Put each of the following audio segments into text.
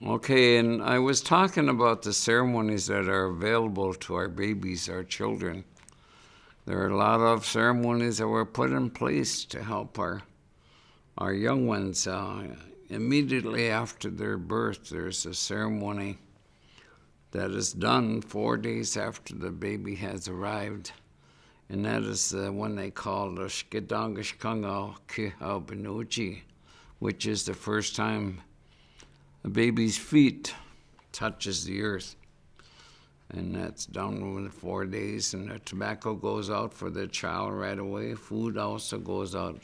Okay, and I was talking about the ceremonies that are available to our babies, our children. There are a lot of ceremonies that were put in place to help our young ones. Immediately after their birth, there's a ceremony that is done 4 days after the baby has arrived. And that is the one they call the Shkidangashkanga Chi-obizaan, which is the first time a baby's feet touches the earth. And that's done within 4 days, and the tobacco goes out for the child right away. Food also goes out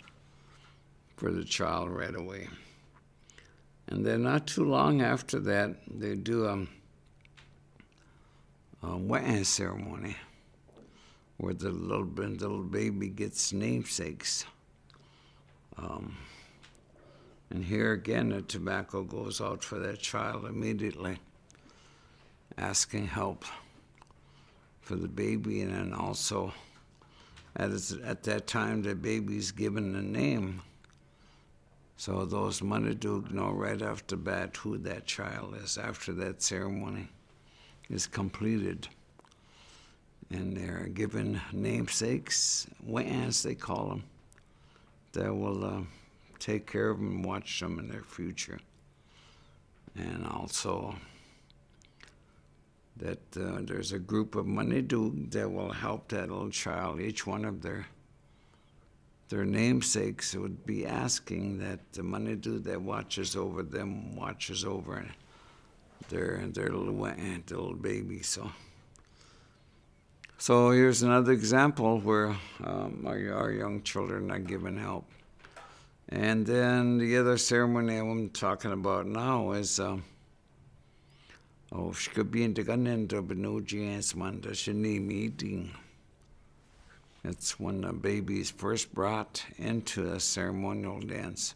for the child right away. And then not too long after that, they do a wedding ceremony where the little baby gets namesakes. And here again, the tobacco goes out for that child immediately, asking help for the baby, and then also at that time the baby's given a name. So those Manadug know right off the bat who that child is after that ceremony is completed. And they're given namesakes, we'ans they call them, that will take care of them and watch them in their future. And also that there's a group of Manidug that will help that little child. Each one of their namesakes would be asking that the Manidug that watches over them watches over their little baby. So here's another example where our young children are given help. And then the other ceremony I'm talking about now is meeting. It's when the baby is first brought into a ceremonial dance.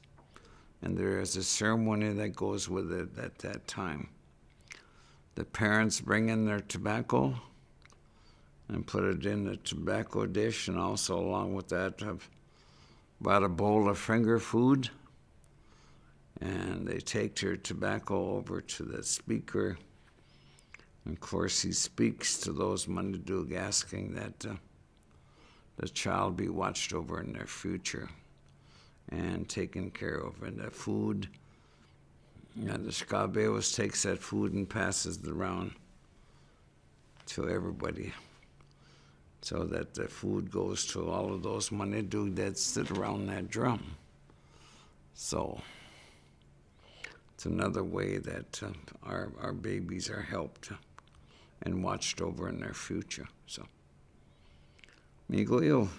And there is a ceremony that goes with it at that time. The parents bring in their tobacco and put it in a tobacco dish, and also along with that have about a bowl of finger food. And they take their tobacco over to the speaker. And of course, he speaks to those Manidug, asking that the child be watched over in their future and taken care of. And the food, the Shkabewis takes that food and passes it around to everybody, so that the food goes to all of those Manidug that sit around that drum. So it's another way that our babies are helped and watched over in their future. So, migo yo.